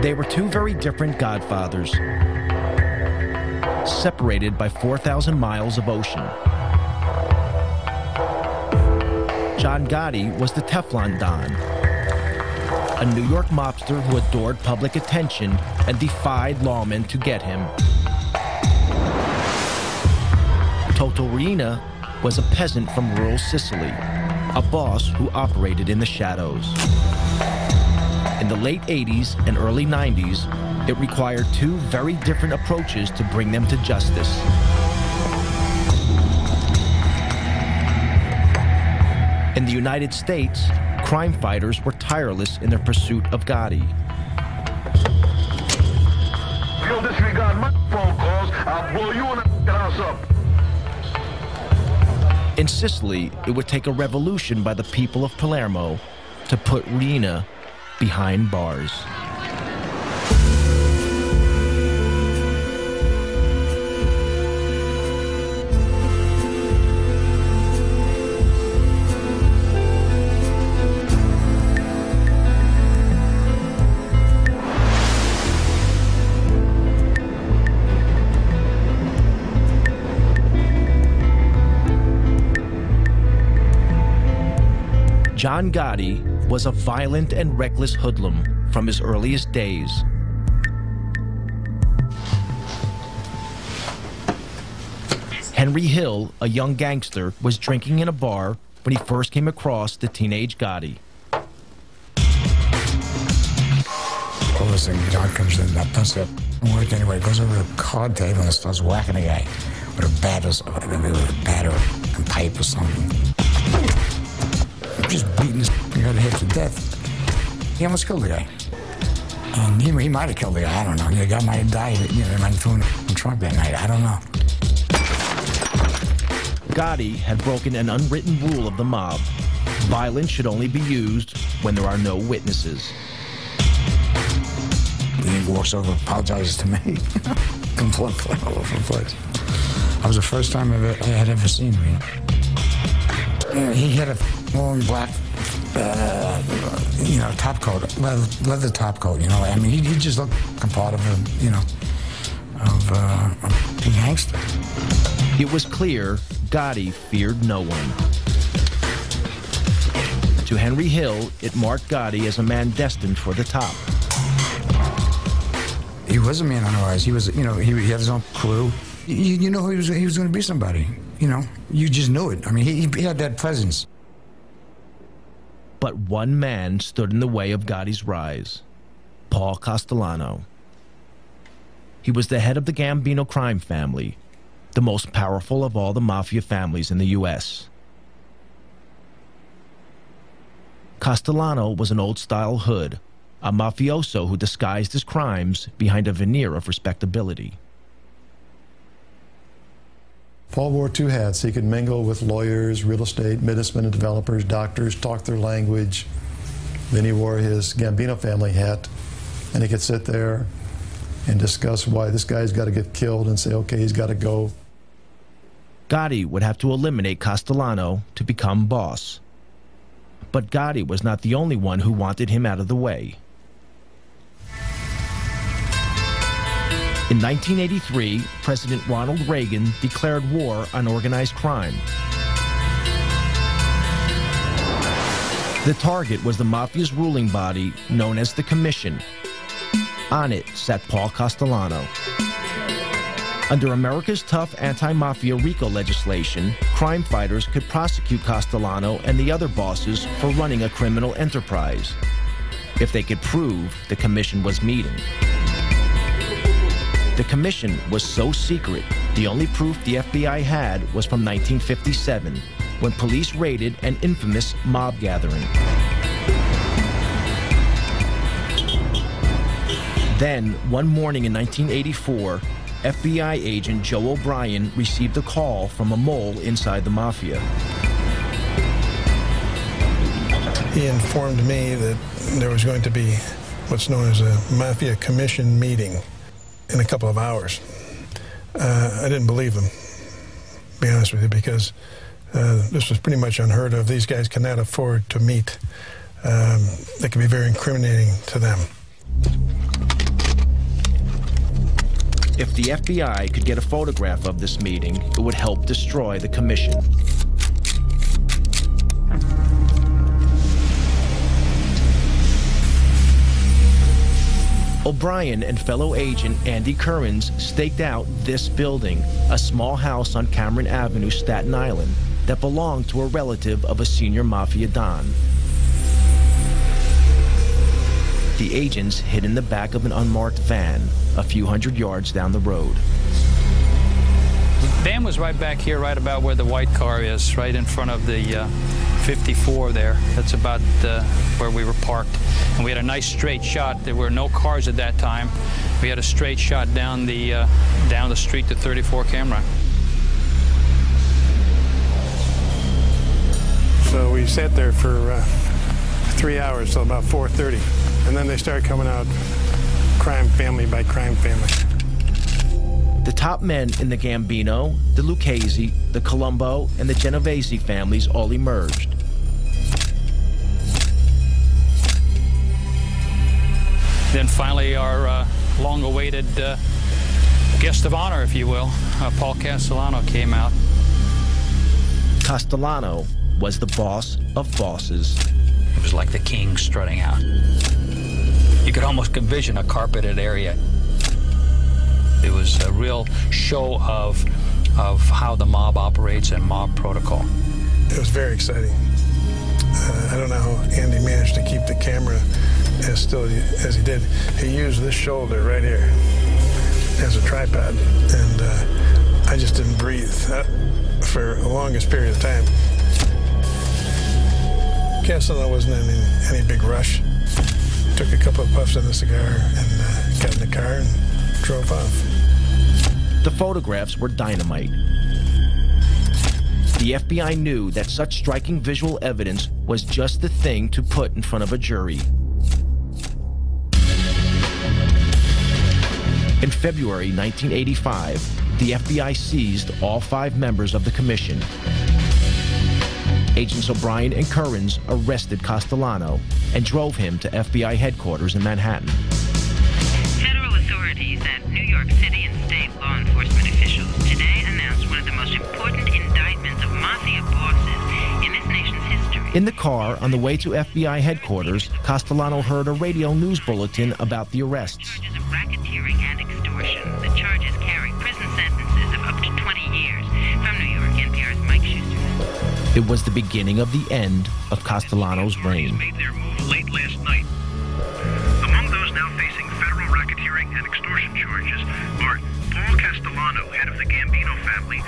They were two very different Godfathers, separated by 4,000 miles of ocean. John Gotti was the Teflon Don, a New York mobster who adored public attention and defied lawmen to get him. Toto Riina was a peasant from rural Sicily, a boss who operated in the shadows. In the late 80s and early 90s, it required two very different approaches to bring them to justice. In the United States, crime fighters were tireless in their pursuit of Gotti. If you'll disregard my phone calls, I'll blow you and the house up. In Sicily, it would take a revolution by the people of Palermo to put Riina behind bars. John Gotti was a violent and reckless hoodlum from his earliest days. Henry Hill, a young gangster, was drinking in a bar when he first came across the teenage Gotti. All of a sudden, John comes in, that does it work anyway, goes over to the card table and starts whacking the guy with a batter and pipe or something. Just beating his head to death. He almost killed the guy. And he might have killed the guy, I don't know. The guy might have died, they might have thrown him in the trunk that night, I don't know. Gotti had broken an unwritten rule of the mob. Violence should only be used when there are no witnesses. He walks over, apologizes to me. Completely all over the place. That was the first time I had ever seen him. He had a long black, top coat, leather top coat, I mean, he just looked like part of a gangster. It was clear Gotti feared no one. To Henry Hill, it marked Gotti as a man destined for the top. He was a man on the rise. He was, he had his own crew. You know he was going to be somebody. You just knew it. I mean, he had that presence. But one man stood in the way of Gotti's rise: Paul Castellano. He was the head of the Gambino crime family, the most powerful of all the Mafia families in the U.S. Castellano was an old-style hood, a mafioso who disguised his crimes behind a veneer of respectability. Paul wore two hats. He could mingle with lawyers, real estate, businessmen and developers, doctors, talk their language. Then he wore his Gambino family hat, and he could sit there and discuss why this guy's got to get killed and say, okay, he's got to go. Gotti would have to eliminate Castellano to become boss. But Gotti was not the only one who wanted him out of the way. In 1983, President Ronald Reagan declared war on organized crime. The target was the Mafia's ruling body known as the Commission. On it sat Paul Castellano. Under America's tough anti-mafia RICO legislation, crime fighters could prosecute Castellano and the other bosses for running a criminal enterprise, if they could prove the Commission was meeting. The Commission was so secret, the only proof the FBI had was from 1957, when police raided an infamous mob gathering. Then, one morning in 1984, FBI agent Joe O'Brien received a call from a mole inside the Mafia. He informed me that there was going to be what's known as a Mafia Commission meeting in a couple of hours. I didn't believe him, to be honest with you, because this was pretty much unheard of. These guys cannot afford to meet. That could be very incriminating to them. If the FBI could get a photograph of this meeting, it would help destroy the commission. O'Brien and fellow agent Andy Currens staked out this building, a small house on Cameron Avenue, Staten Island, that belonged to a relative of a senior Mafia Don. The agents hid in the back of an unmarked van, a few hundred yards down the road. The van was right back here, right about where the white car is, right in front of the 54 there. That's about where we were parked. And we had a nice straight shot. There were no cars at that time. We had a straight shot down the street to 34 camera. So we sat there for 3 hours till about 4:30. And then they started coming out crime family by crime family. The top men in the Gambino, the Lucchese, the Colombo, and the Genovese families all emerged. Then finally our long-awaited guest of honor, if you will, Paul Castellano, came out. Castellano was the boss of bosses. It was like the king strutting out. You could almost envision a carpeted area. It was a real show of how the mob operates and mob protocol. It was very exciting. I don't know how Andy managed to keep the camera as still as he did. He used this shoulder right here as a tripod, and I just didn't breathe for the longest period of time. Castellano wasn't in any big rush. Took a couple of puffs on the cigar and got in the car and drove off. The photographs were dynamite. The FBI knew that such striking visual evidence was just the thing to put in front of a jury. In February 1985, the FBI seized all 5 members of the commission. Agents O'Brien and Currens arrested Castellano and drove him to FBI headquarters in Manhattan. Federal authorities and New York City and state law enforcement officials today announced one of the most important indictments of Mafia bosses in this nation's history. In the car on the way to FBI headquarters, Castellano heard a radio news bulletin about the arrests. Charges of racketeering and extortion. The charges carry prison sentences of up to 20 years. From New York, NPR's Mike Schuster. It was the beginning of the end of Castellano's reign. Made their move late last night. Among those now facing federal racketeering and extortion charges are Paul Castellano, head of the Gambino family.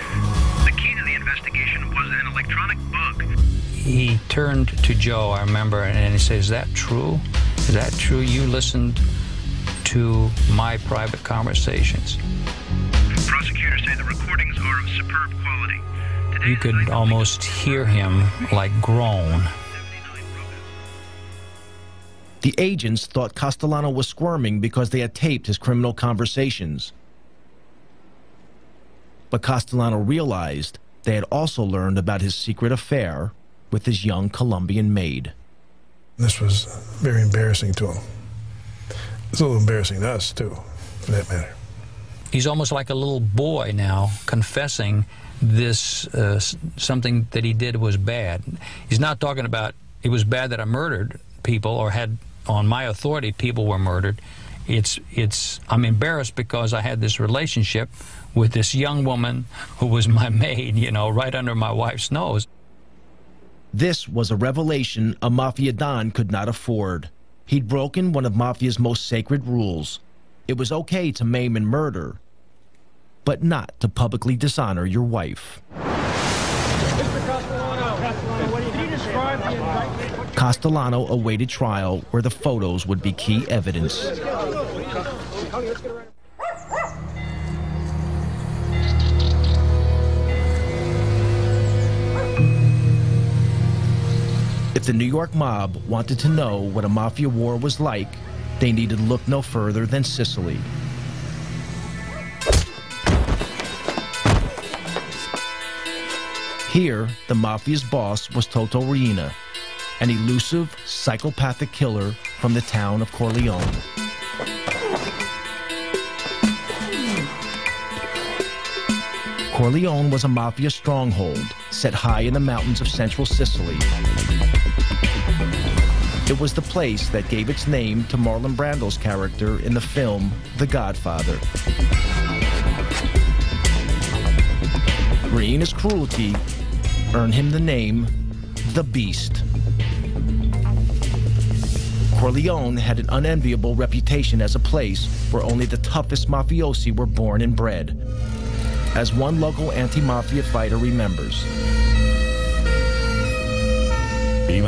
The key to the investigation was an electronic bug. He turned to Joe, I remember, and he said, "Is that true? Is that true? You listened to my private conversations." Prosecutors say the recordings are of superb quality. You could almost hear him like groan. The agents thought Castellano was squirming because they had taped his criminal conversations. But Castellano realized they had also learned about his secret affair with his young Colombian maid. This was very embarrassing to him. It's a little embarrassing to us, too, for that matter. He's almost like a little boy now, confessing this, something that he did was bad. He's not talking about it was bad that I murdered people or had, on my authority, people were murdered. I'm embarrassed because I had this relationship with this young woman who was my maid, you know, right under my wife's nose. This was a revelation a Mafia Don could not afford. He'd broken one of Mafia's most sacred rules. It was okay to maim and murder, but not to publicly dishonor your wife. Castellano awaited trial where the photos would be key evidence. If the New York mob wanted to know what a Mafia war was like, they needed look no further than Sicily. Here, the Mafia's boss was Toto Riina, an elusive, psychopathic killer from the town of Corleone. Corleone was a mafia stronghold set high in the mountains of central Sicily. It was the place that gave its name to Marlon Brando's character in the film The Godfather. Riina's cruelty earned him the name The Beast. Corleone had an unenviable reputation as a place where only the toughest mafiosi were born and bred. As one local anti-mafia fighter remembers, I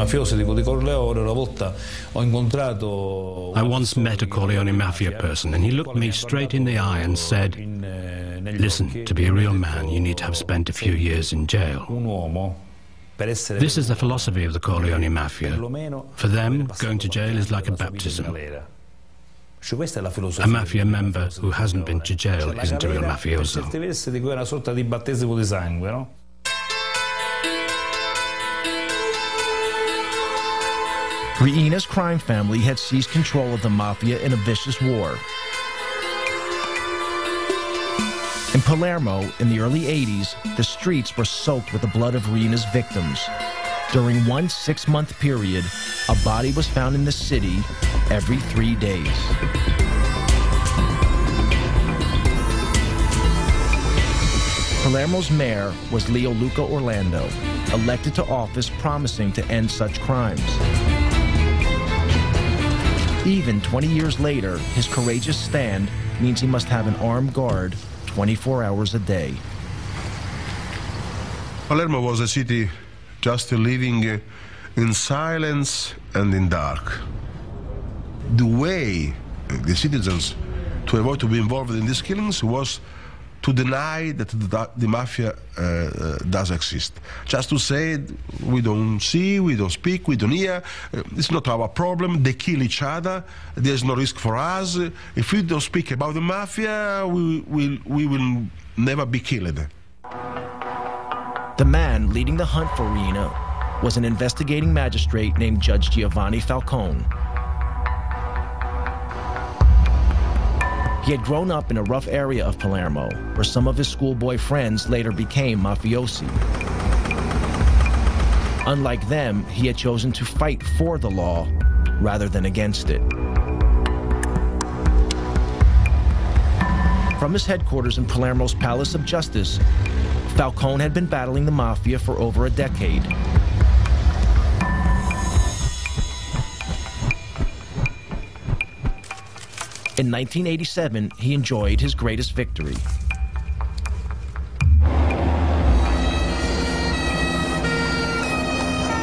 once met a Corleone Mafia person, and he looked me straight in the eye and said, "Listen, to be a real man, you need to have spent a few years in jail." This is the philosophy of the Corleone Mafia. For them, going to jail is like a baptism. A mafia member who hasn't been to jail isn't a real mafioso. Riina's crime family had seized control of the mafia in a vicious war. In Palermo, in the early 80s, the streets were soaked with the blood of Riina's victims. During one 6-month period, a body was found in the city every 3 days. Palermo's mayor was Leo Luca Orlando, elected to office promising to end such crimes. Even 20 years later, his courageous stand means he must have an armed guard 24 hours a day. Palermo was a city just living in silence and in dark. The way the citizens to avoid to be involved in these killings was to deny that the mafia does exist. Just to say, we don't see, we don't speak, we don't hear, it's not our problem, they kill each other, there's no risk for us. If we don't speak about the mafia, we will never be killed. The man leading the hunt for Riina was an investigating magistrate named Judge Giovanni Falcone. He had grown up in a rough area of Palermo, where some of his schoolboy friends later became mafiosi. Unlike them, he had chosen to fight for the law rather than against it. From his headquarters in Palermo's Palace of Justice, Falcone had been battling the mafia for over a decade. In 1987, he enjoyed his greatest victory.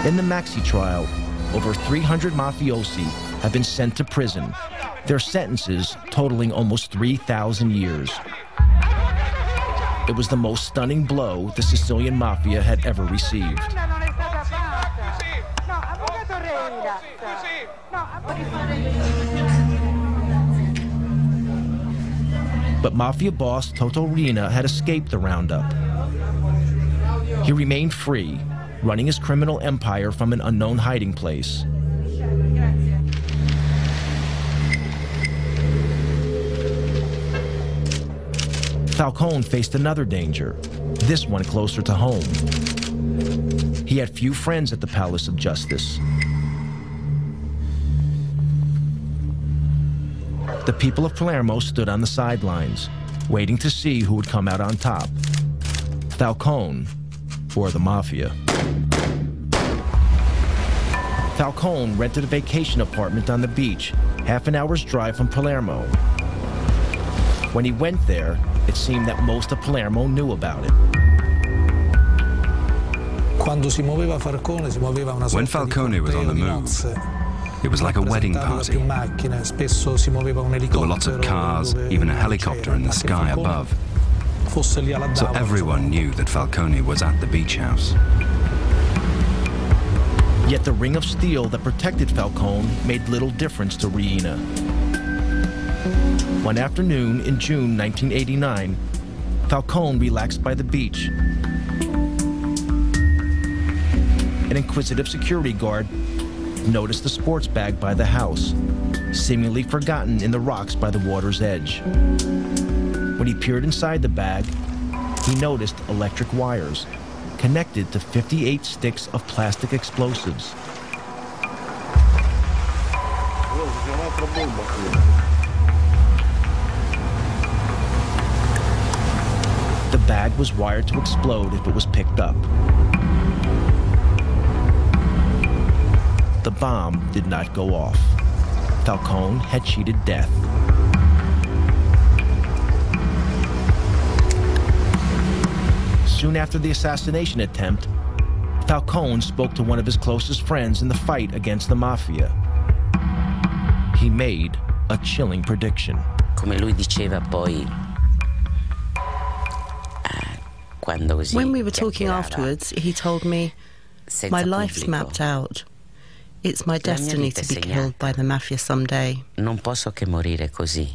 In the Maxi trial, over 300 mafiosi have been sent to prison, their sentences totaling almost 3,000 years. It was the most stunning blow the Sicilian mafia had ever received. But Mafia boss Toto Riina had escaped the roundup. He remained free, running his criminal empire from an unknown hiding place. Falcone faced another danger, this one closer to home. He had few friends at the Palace of Justice. The people of Palermo stood on the sidelines, waiting to see who would come out on top, Falcone or the Mafia. Falcone rented a vacation apartment on the beach, half an hour's drive from Palermo. When he went there, it seemed that most of Palermo knew about it. When Falcone was on the move, it was like a wedding party. There were lots of cars, even a helicopter in the sky above. So everyone knew that Falcone was at the beach house. Yet the ring of steel that protected Falcone made little difference to Riina. One afternoon in June 1989, Falcone relaxed by the beach. An inquisitive security guard noticed a sports bag by the house, seemingly forgotten in the rocks by the water's edge. When he peered inside the bag, he noticed electric wires connected to 58 sticks of plastic explosives. The bag was wired to explode if it was picked up. The bomb did not go off. Falcone had cheated death. Soon after the assassination attempt, Falcone spoke to one of his closest friends in the fight against the Mafia. He made a chilling prediction. Come lui diceva poi, when we were talking afterwards, he told me, "My life's mapped out. It's my destiny to be killed by the Mafia someday. Non posso che morire così.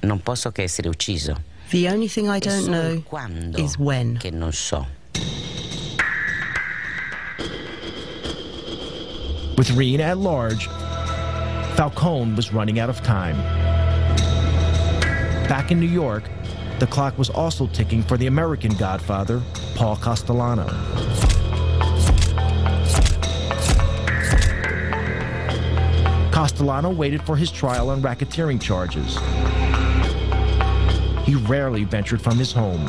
Non posso che essere ucciso. The only thing I don't know is when." Che non so. With Reen at large, Falcone was running out of time. Back in New York, the clock was also ticking for the American Godfather, Paul Castellano. Castellano waited for his trial on racketeering charges. He rarely ventured from his home,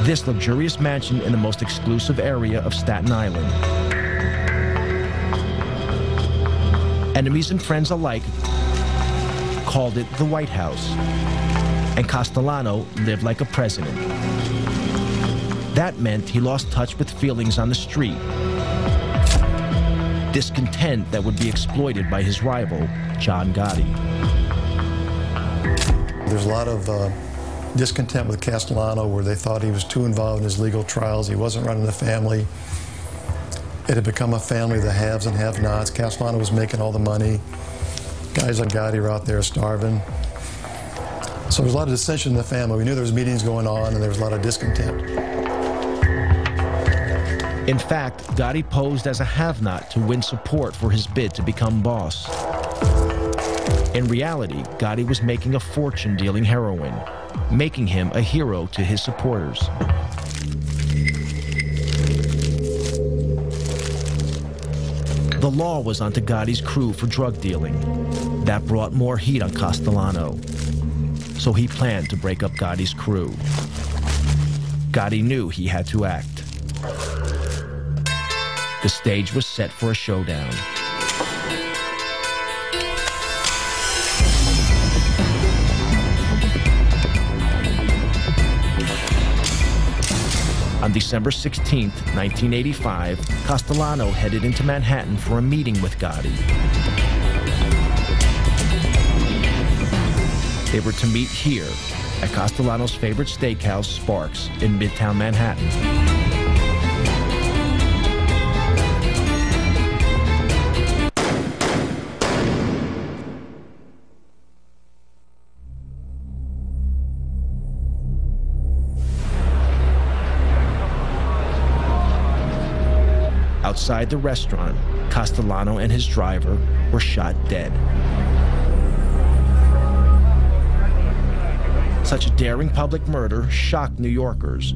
this luxurious mansion in the most exclusive area of Staten Island. Enemies and friends alike called it the White House, and Castellano lived like a president. That meant he lost touch with feelings on the street, discontent that would be exploited by his rival, John Gotti. There's a lot of discontent with Castellano, where they thought he was too involved in his legal trials. He wasn't running the family. It had become a family of the haves and have-nots. Castellano was making all the money. Guys like Gotti were out there starving. So there was a lot of dissension in the family. We knew there was meetings going on, and there was a lot of discontent. In fact, Gotti posed as a have-not to win support for his bid to become boss. In reality, Gotti was making a fortune dealing heroin, making him a hero to his supporters. The law was onto Gotti's crew for drug dealing. That brought more heat on Castellano. So he planned to break up Gotti's crew. Gotti knew he had to act. The stage was set for a showdown. On December 16, 1985, Castellano headed into Manhattan for a meeting with Gotti. They were to meet here at Castellano's favorite steakhouse, Sparks, in Midtown Manhattan. Outside the restaurant, Castellano and his driver were shot dead. Such a daring public murder shocked New Yorkers.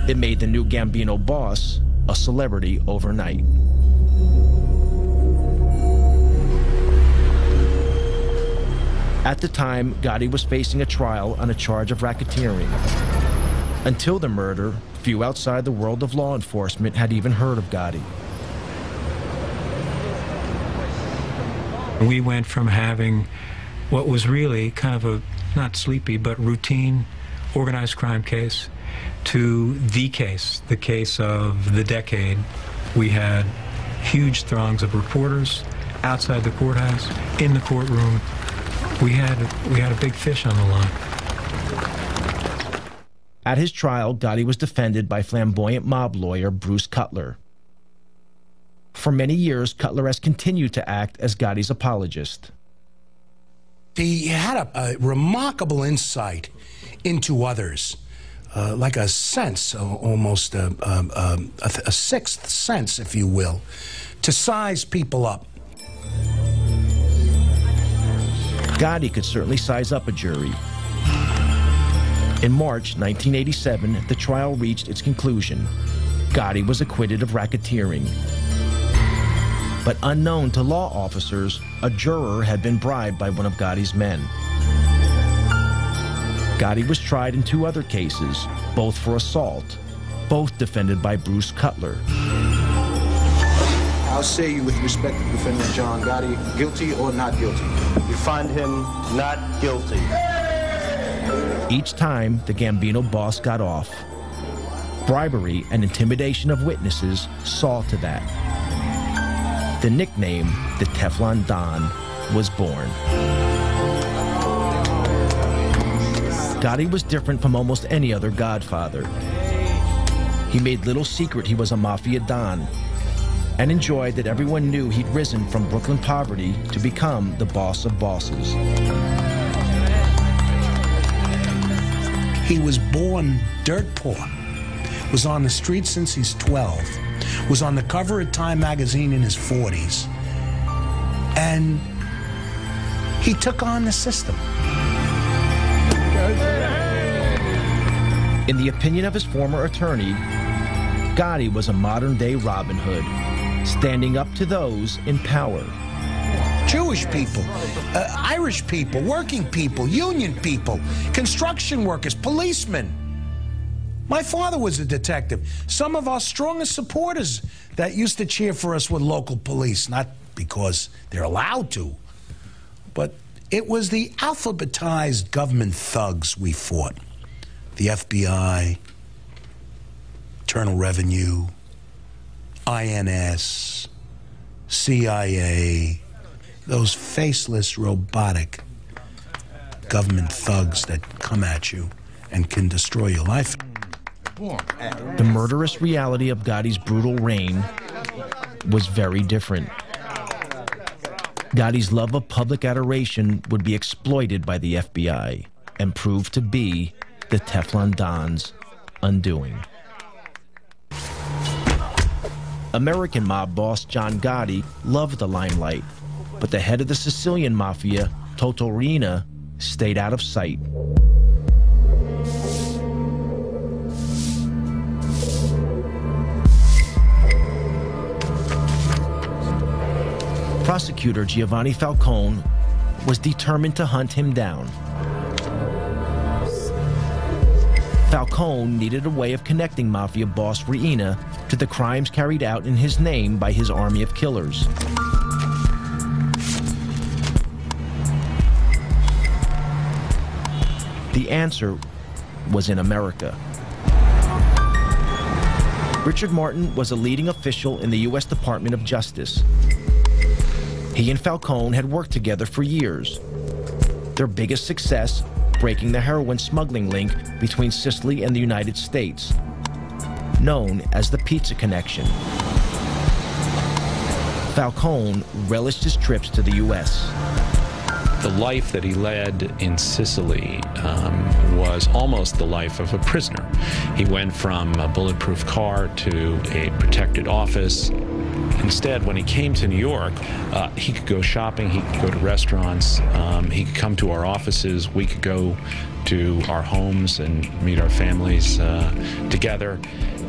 It made the new Gambino boss a celebrity overnight. At the time, Gotti was facing a trial on a charge of racketeering. Until the murder, few outside the world of law enforcement had even heard of Gotti. We went from having what was really kind of a, not sleepy, but routine organized crime case to the case of the decade. We had huge throngs of reporters outside the courthouse, in the courtroom. We had a big fish on the line. At his trial, Gotti was defended by flamboyant mob lawyer Bruce Cutler. For many years, Cutler has continued to act as Gotti's apologist. He had a remarkable insight into others, like a sense, almost a sixth sense, if you will, to size people up. Gotti could certainly size up a jury. In March 1987, the trial reached its conclusion. Gotti was acquitted of racketeering. But unknown to law officers, a juror had been bribed by one of Gotti's men. Gotti was tried in 2 other cases, both for assault, both defended by Bruce Cutler. How say you with respect to defendant John Gotti, guilty or not guilty? We find him not guilty. Each time, the Gambino boss got off. Bribery and intimidation of witnesses saw to that. The nickname, the Teflon Don, was born. Gotti was different from almost any other Godfather. He made little secret he was a Mafia Don, and enjoyed that everyone knew he'd risen from Brooklyn poverty to become the boss of bosses. He was born dirt poor, was on the street since he's 12, was on the cover of Time magazine in his 40s, and he took on the system. In the opinion of his former attorney, Gotti was a modern-day Robin Hood, standing up to those in power. Jewish people, Irish people, working people, union people, construction workers, policemen. My father was a detective. Some of our strongest supporters that used to cheer for us were local police, not because they're allowed to, but it was the alphabetized government thugs we fought. The FBI, Internal Revenue, INS, CIA, those faceless, robotic government thugs that come at you and can destroy your life. The murderous reality of Gotti's brutal reign was very different. Gotti's love of public adoration would be exploited by the FBI and prove to be the Teflon Don's undoing. American mob boss John Gotti loved the limelight, but the head of the Sicilian Mafia, Toto Riina, stayed out of sight. Prosecutor Giovanni Falcone was determined to hunt him down. Falcone needed a way of connecting Mafia boss Riina to the crimes carried out in his name by his army of killers. The answer was in America. Richard Martin was a leading official in the U.S. Department of Justice. He and Falcone had worked together for years. Their biggest success, breaking the heroin smuggling link between Sicily and the United States, known as the Pizza Connection. Falcone relished his trips to the U.S. The life that he led in Sicily was almost the life of a prisoner. He went from a bulletproof car to a protected office. Instead, when he came to New York, he could go shopping, he could go to restaurants, he could come to our offices, we could go to our homes and meet our families together.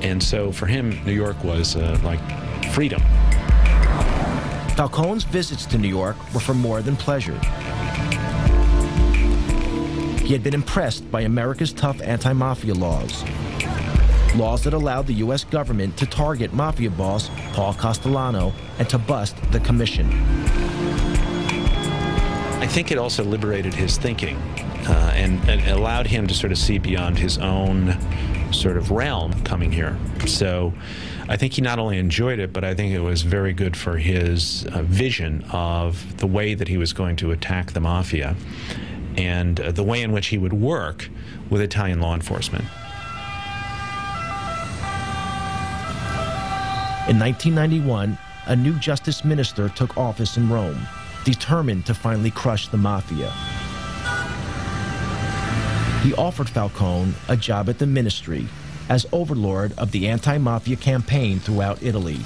And so for him, New York was like freedom. Falcone's visits to New York were for more than pleasure. He had been impressed by America's tough anti-mafia laws. Laws that allowed the U.S. government to target Mafia boss Paul Castellano and to bust the commission. I think it also liberated his thinking and allowed him to sort of see beyond his own sort of realm coming here. So I think he not only enjoyed it, but I think it was very good for his vision of the way that he was going to attack the Mafia and the way in which he would work with Italian law enforcement. In 1991, a new justice minister took office in Rome, determined to finally crush the Mafia. He offered Falcone a job at the ministry as overlord of the anti-mafia campaign throughout Italy.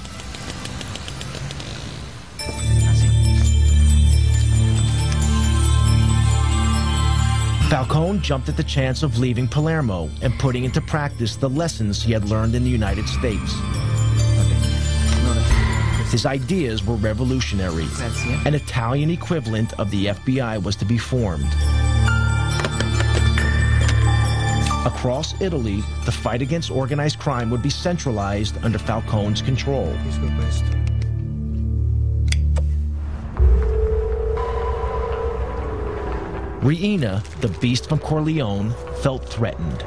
Falcone jumped at the chance of leaving Palermo and putting into practice the lessons he had learned in the United States. His ideas were revolutionary. An Italian equivalent of the FBI was to be formed. Across Italy, the fight against organized crime would be centralized under Falcone's control. Reina, the beast from Corleone, felt threatened.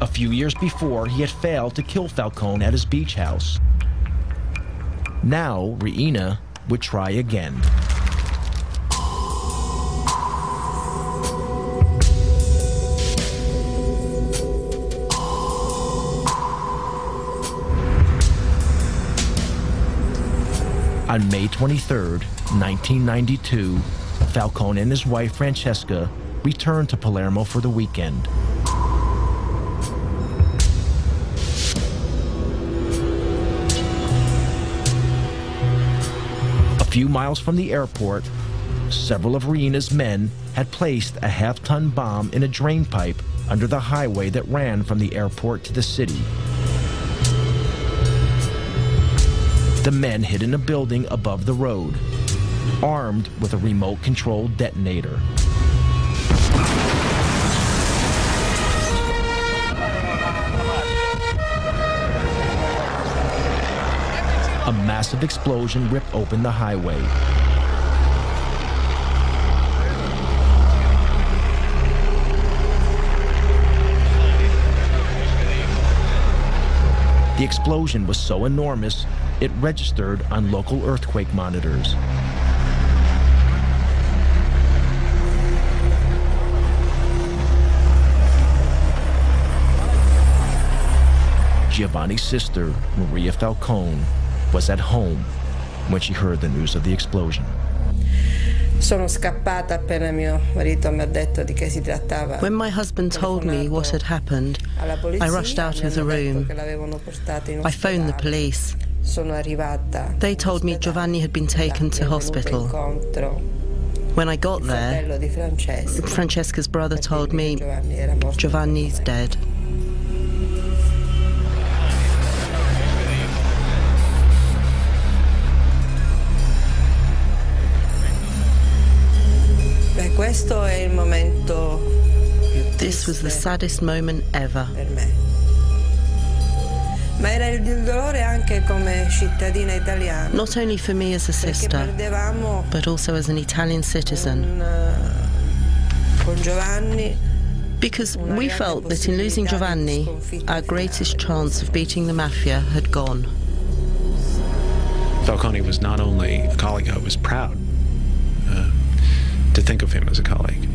A few years before, he had failed to kill Falcone at his beach house. Now, Reina would try again. On May 23, 1992, Falcone and his wife Francesca returned to Palermo for the weekend. A few miles from the airport, several of Reina's men had placed a half-ton bomb in a drain pipe under the highway that ran from the airport to the city. The men hid in a building above the road, armed with a remote-controlled detonator. A massive explosion ripped open the highway. The explosion was so enormous, it registered on local earthquake monitors. Giovanni's sister, Maria Falcone, was at home when she heard the news of the explosion. Sono scappata appena mio marito mi ha detto di che si trattava. When my husband told me what had happened, I rushed out of the room. I phoned the police. They told me Giovanni had been taken to hospital. When I got there, Francesca's brother told me Giovanni's dead. This was the saddest moment ever. Not only for me as a sister, but also as an Italian citizen. Because we felt that in losing Giovanni, our greatest chance of beating the Mafia had gone. Falcone was not only a colleague, I was proud to think of him as a colleague,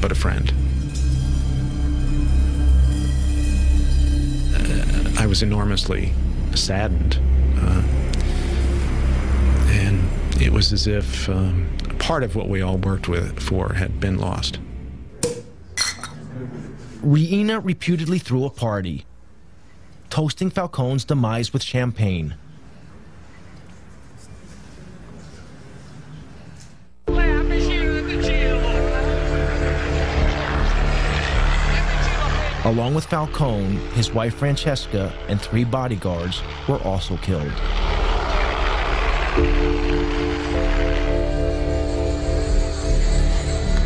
but a friend. I was enormously saddened, and it was as if part of what we all worked for had been lost. Reina reputedly threw a party, toasting Falcone's demise with champagne. Along with Falcone, his wife Francesca and 3 bodyguards were also killed.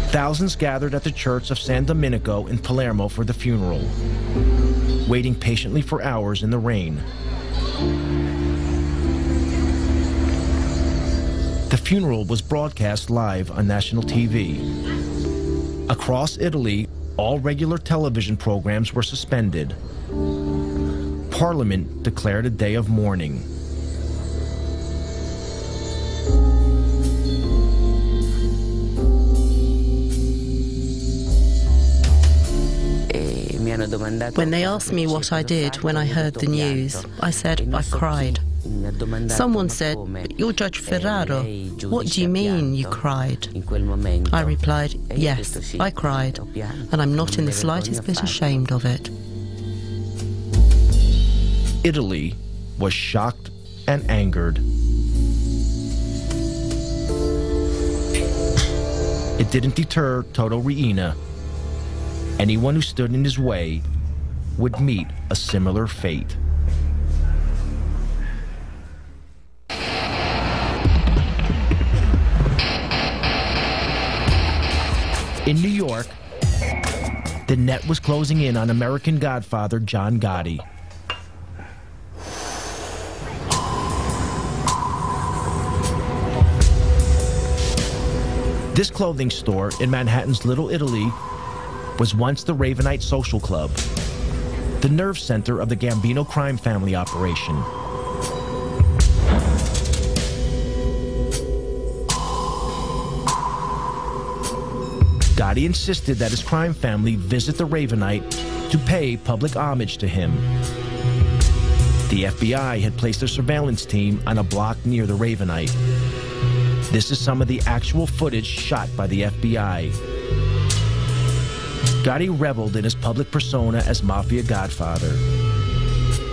Thousands gathered at the church of San Domenico in Palermo for the funeral, waiting patiently for hours in the rain. The funeral was broadcast live on national TV. Across Italy, all regular television programs were suspended. Parliament declared a day of mourning. When they asked me what I did when I heard the news, I said I cried. Someone said, "You're Judge Ferraro. What do you mean you cried?" I replied, "Yes, I cried, and I'm not in the slightest bit ashamed of it." Italy was shocked and angered. It didn't deter Toto Riina. Anyone who stood in his way would meet a similar fate. In New York, the net was closing in on American Godfather John Gotti. This clothing store in Manhattan's Little Italy was once the Ravenite Social Club, the nerve center of the Gambino crime family operation. Gotti insisted that his crime family visit the Ravenite to pay public homage to him. The FBI had placed a surveillance team on a block near the Ravenite. This is some of the actual footage shot by the FBI. Gotti reveled in his public persona as Mafia Godfather.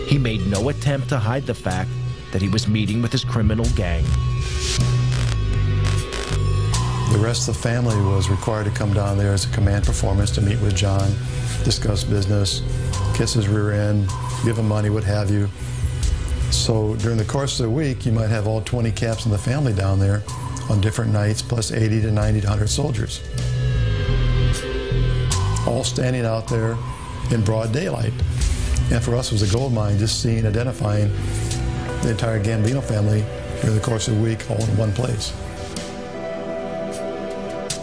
He made no attempt to hide the fact that he was meeting with his criminal gang. The rest of the family was required to come down there as a command performance to meet with John, discuss business, kiss his rear end, give him money, what have you. So during the course of the week, you might have all 20 caps in the family down there on different nights, plus 80 to 90 to 100 soldiers, all standing out there in broad daylight. And for us, it was a gold mine, just seeing, identifying the entire Gambino family during the course of the week, all in one place.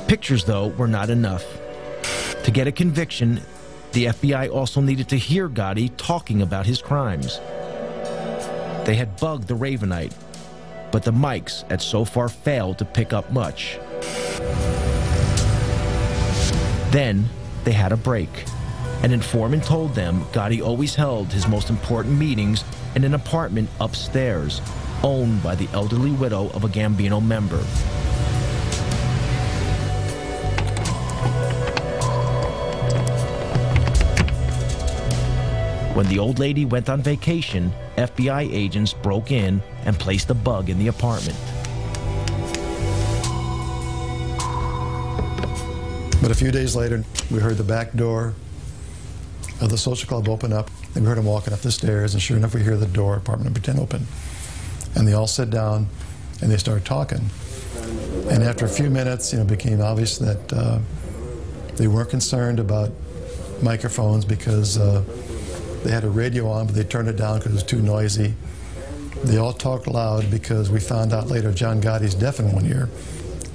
Pictures, though, were not enough. To get a conviction, the FBI also needed to hear Gotti talking about his crimes. They had bugged the Ravenite, but the mics had so far failed to pick up much. Then they had a break. An informant told them Gotti always held his most important meetings in an apartment upstairs, owned by the elderly widow of a Gambino member. When the old lady went on vacation, FBI agents broke in and placed a bug in the apartment. But a few days later, we heard the back door of the social club open up, and we heard him walking up the stairs, and sure enough, we hear the door, apartment number 10, open. And they all sit down, and they start talking. And after a few minutes, it became obvious that they weren't concerned about microphones because they had a radio on, but they turned it down because it was too noisy. They all talked loud because we found out later John Gotti's deaf in one ear.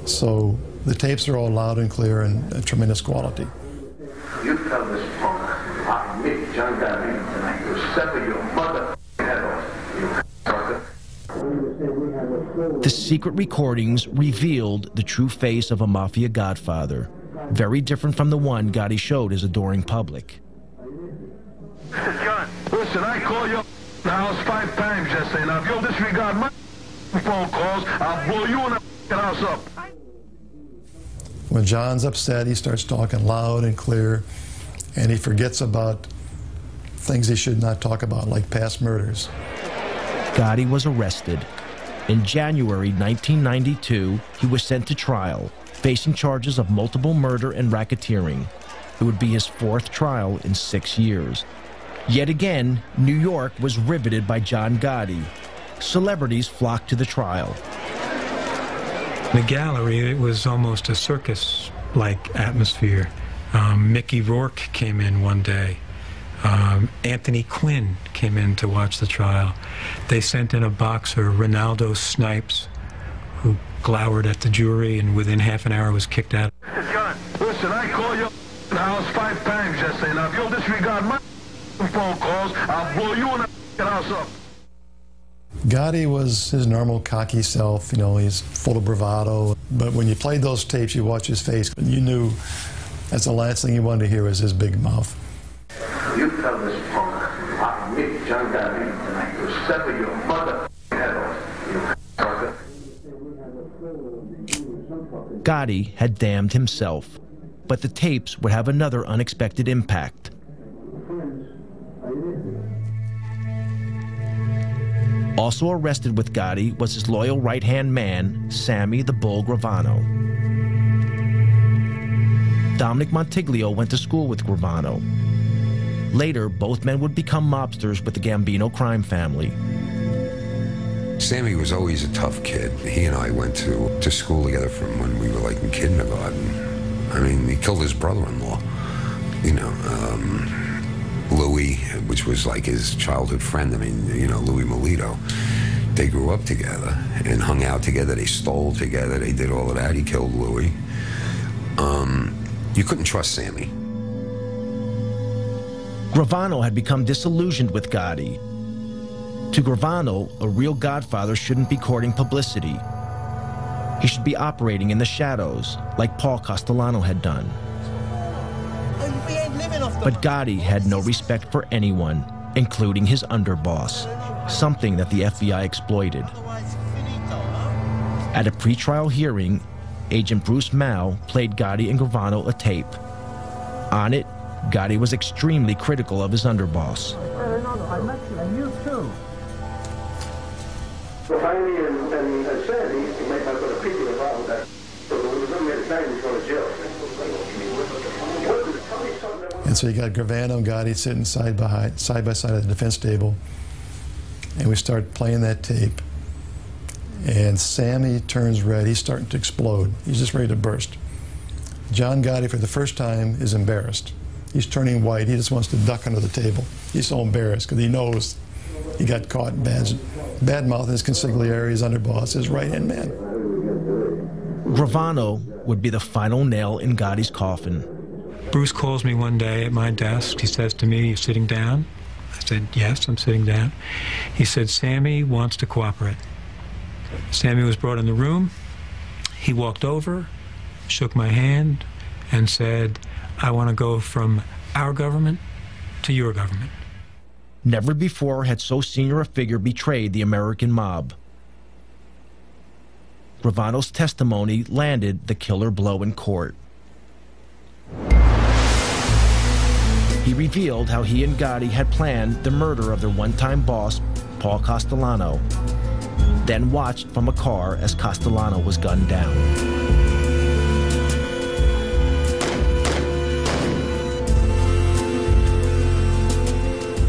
So the tapes are all loud and clear and tremendous quality. You tell this punk, I meet John Gotti tonight to sever your mother head off, you sucker. The secret recordings revealed the true face of a Mafia Godfather, very different from the one Gotti showed his adoring public. John, listen, I call you the house 5 times yesterday. Now, if you'll disregard my phone calls, I'll blow you in the house up. When John's upset, he starts talking loud and clear, and he forgets about things he should not talk about, like past murders. Gotti was arrested. In January 1992, he was sent to trial, facing charges of multiple murder and racketeering. It would be his 4th trial in 6 years. Yet again, New York was riveted by John Gotti. Celebrities flocked to the trial. The gallery, it was almost a circus-like atmosphere. Mickey Rourke came in one day. Anthony Quinn came in to watch the trial. They sent in a boxer, Ronaldo Snipes, who glowered at the jury and within half an hour was kicked out. John, listen, I call you the house 5 times yesterday. Now, if you'll disregard my phone calls, I'll blow you in the house up. Gotti was his normal cocky self, he's full of bravado. But when you played those tapes, you watch his face, and you knew that's the last thing you wanted to hear was his big mouth. You tell this punk, I meet John Gotti tonight to sever your mother head off, you sucker. Gotti had damned himself, but the tapes would have another unexpected impact. Also arrested with Gotti was his loyal right-hand man, Sammy the Bull Gravano. Dominic Montiglio went to school with Gravano. Later, both men would become mobsters with the Gambino crime family. Sammy was always a tough kid. He and I went to school together from when we were like in kindergarten. I mean, he killed his brother-in-law. You know, Louis, which was like his childhood friend. I mean, you know, Louis Melito. They grew up together and hung out together. They stole together. They did all of that. He killed Louis. You couldn't trust Sammy. Gravano had become disillusioned with Gotti. To Gravano, a real Godfather shouldn't be courting publicity. He should be operating in the shadows, like Paul Castellano had done. But Gotti had no respect for anyone, including his underboss, something that the FBI exploited. At a pretrial hearing, Agent Bruce Mao played Gotti and Gravano a tape. On it, Gotti was extremely critical of his underboss. I met you too. Finally, and said he might not go to people about that. So there was no man time he's going to jail. And so you got Gravano and Gotti sitting side by side at the defense table, and we start playing that tape. And Sammy turns red. He's starting to explode. He's just ready to burst. John Gotti, for the first time, is embarrassed. He's turning white. He just wants to duck under the table. He's so embarrassed because he knows he got caught bad mouthing his consigliere, his underboss, his right-hand man. Gravano would be the final nail in Gotti's coffin. Bruce calls me one day at my desk. He says to me, "You sitting down?" I said, "Yes, I'm sitting down." He said, "Sammy wants to cooperate." Sammy was brought in the room. He walked over, shook my hand, and said, "I want to go from our government to your government." Never before had so senior a figure betrayed the American mob. Gravano's testimony landed the killer blow in court. He revealed how he and Gotti had planned the murder of their one-time boss, Paul Castellano, then watched from a car as Castellano was gunned down.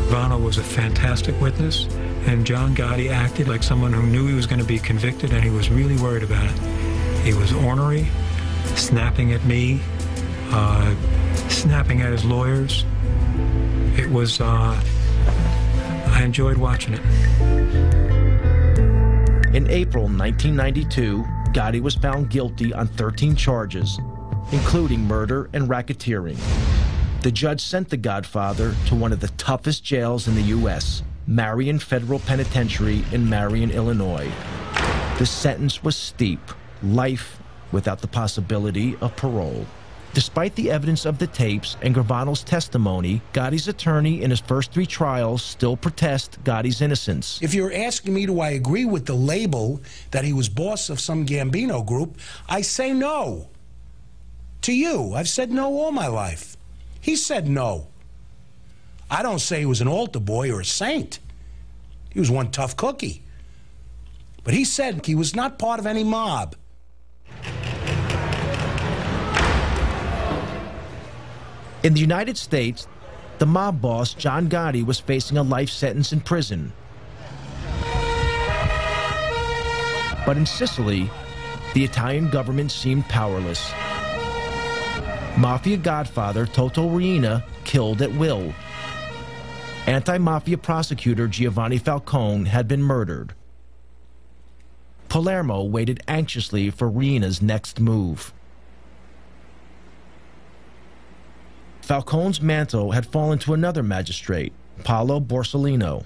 Gravano was a fantastic witness, and John Gotti acted like someone who knew he was going to be convicted, and he was really worried about it. He was ornery, snapping at me, snapping at his lawyers. It was, I enjoyed watching it. In April 1992, Gotti was found guilty on 13 charges, including murder and racketeering. The judge sent the Godfather to one of the toughest jails in the U.S., Marion Federal Penitentiary in Marion, Illinois. The sentence was steep, life without the possibility of parole. Despite the evidence of the tapes and Gravano's testimony, Gotti's attorney in his first 3 trials still protest Gotti's innocence. If you're asking me, do I agree with the label that he was boss of some Gambino group, I say no. To you, I've said no all my life. He said no. I don't say he was an altar boy or a saint. He was one tough cookie. But he said he was not part of any mob. In the United States, the mob boss, John Gotti, was facing a life sentence in prison. But in Sicily, the Italian government seemed powerless. Mafia godfather Toto Riina killed at will. Anti-mafia prosecutor Giovanni Falcone had been murdered. Palermo waited anxiously for Riina's next move. Falcone's mantle had fallen to another magistrate, Paolo Borsellino.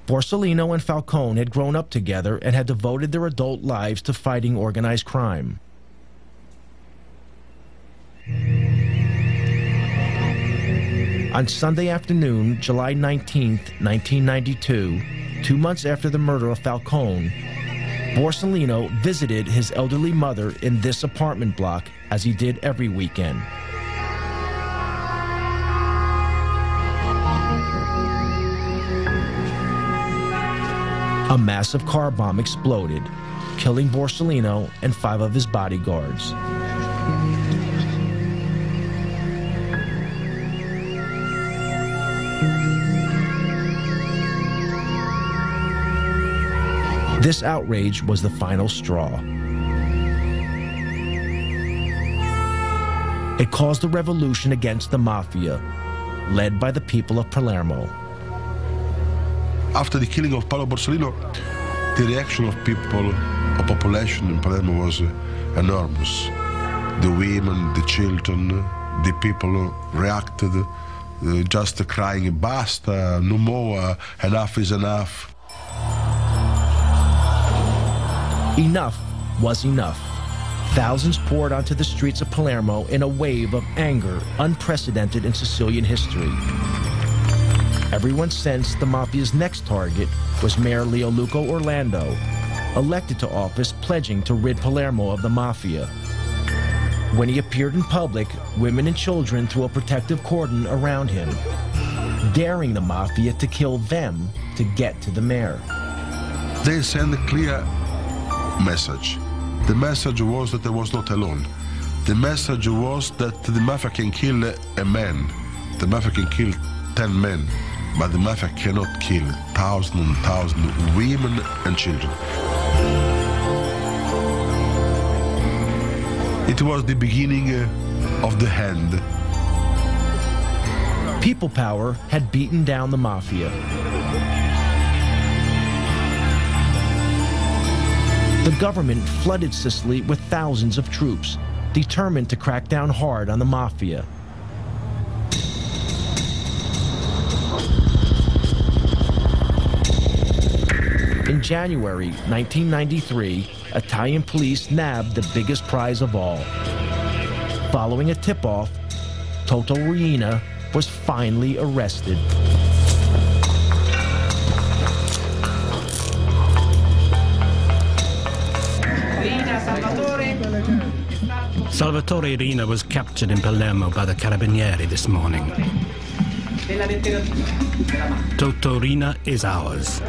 Borsellino and Falcone had grown up together and had devoted their adult lives to fighting organized crime. On Sunday afternoon, July 19th, 1992, 2 months after the murder of Falcone, Borsellino visited his elderly mother in this apartment block, as he did every weekend. A massive car bomb exploded, killing Borsellino and 5 of his bodyguards. This outrage was the final straw. It caused a revolution against the Mafia, led by the people of Palermo. After the killing of Paolo Borsellino, the reaction of people, of population in Palermo was enormous. The women, the children, the people reacted just crying, basta, no more, enough is enough. Enough was enough. Thousands poured onto the streets of Palermo in a wave of anger unprecedented in Sicilian history. Everyone sensed the Mafia's next target was Mayor Leoluco Orlando, elected to office pledging to rid Palermo of the Mafia. When he appeared in public, women and children threw a protective cordon around him, daring the Mafia to kill them to get to the mayor. They sent a clear message. The message was that I was not alone. The message was that the Mafia can kill a man. The Mafia can kill 10 men, but the Mafia cannot kill thousands and thousands of women and children. It was the beginning of the end. People power had beaten down the Mafia. The government flooded Sicily with thousands of troops, determined to crack down hard on the Mafia. In January 1993, Italian police nabbed the biggest prize of all. Following a tip-off, Toto Riina was finally arrested. Salvatore Riina was captured in Palermo by the Carabinieri this morning. Toto Riina is ours.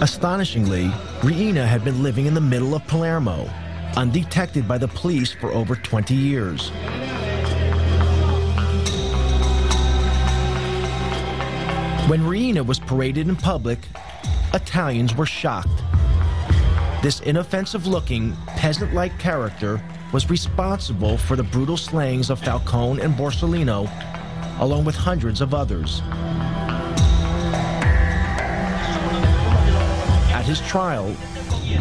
Astonishingly, Riina had been living in the middle of Palermo, undetected by the police for over 20 years. When Riina was paraded in public, Italians were shocked. This inoffensive-looking, peasant-like character was responsible for the brutal slayings of Falcone and Borsellino, along with hundreds of others. At his trial,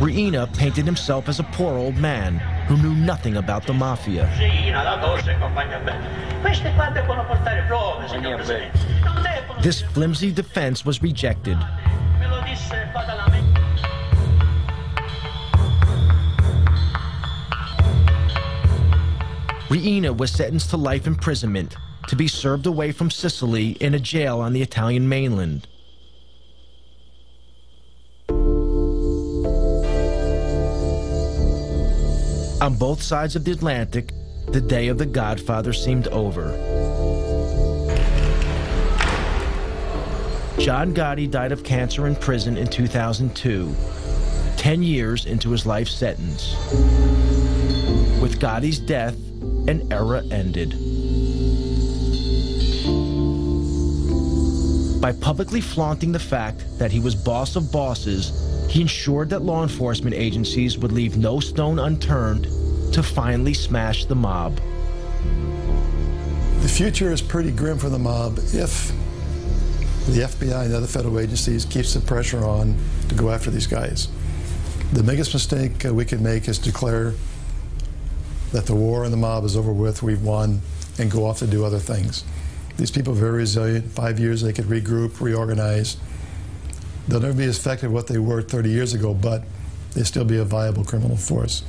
Riina painted himself as a poor old man who knew nothing about the Mafia. This flimsy defense was rejected. Riina was sentenced to life imprisonment to be served away from Sicily in a jail on the Italian mainland. On both sides of the Atlantic, the day of the Godfather seemed over. John Gotti died of cancer in prison in 2002, 10 years into his life sentence. With Gotti's death, an era ended. By publicly flaunting the fact that he was boss of bosses, he ensured that law enforcement agencies would leave no stone unturned to finally smash the mob. The future is pretty grim for the mob if the FBI and other federal agencies keeps the pressure on to go after these guys. The biggest mistake we could make is declare that the war and the mob is over with, we've won, and go off to do other things. These people are very resilient. 5 years they could regroup, reorganize. They'll never be as effective as what they were 30 years ago, but they'll still be a viable criminal force.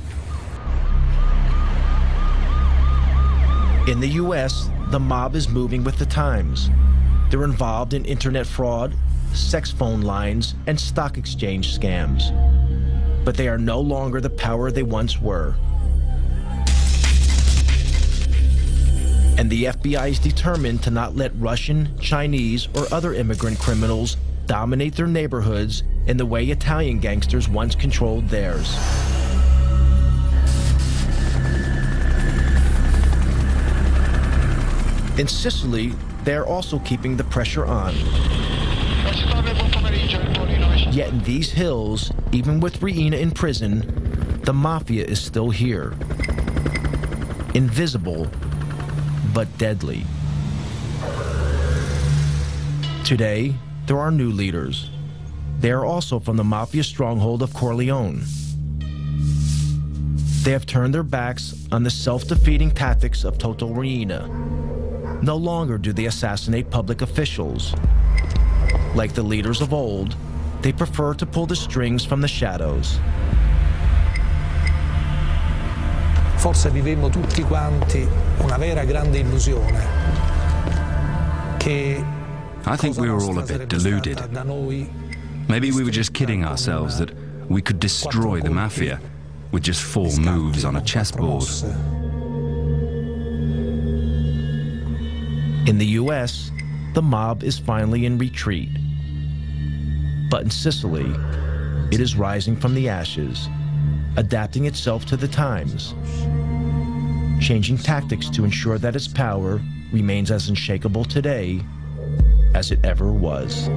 In the U.S., the mob is moving with the times. They're involved in internet fraud, sex phone lines, and stock exchange scams. But they are no longer the power they once were. And the FBI is determined to not let Russian, Chinese, or other immigrant criminals dominate their neighborhoods in the way Italian gangsters once controlled theirs. In Sicily, they are also keeping the pressure on. Yet in these hills, even with Riina in prison, the Mafia is still here. Invisible, but deadly. Today, there are new leaders. They are also from the Mafia stronghold of Corleone. They have turned their backs on the self-defeating tactics of Toto Riina. No longer do they assassinate public officials. Like the leaders of old, they prefer to pull the strings from the shadows. Forse vivemmo tutti quanti una vera grande illusione. I think we were all a bit deluded. Maybe we were just kidding ourselves that we could destroy the Mafia with just 4 moves on a chessboard. In the US, the mob is finally in retreat. But in Sicily, it is rising from the ashes, adapting itself to the times, changing tactics to ensure that its power remains as unshakable today as it ever was.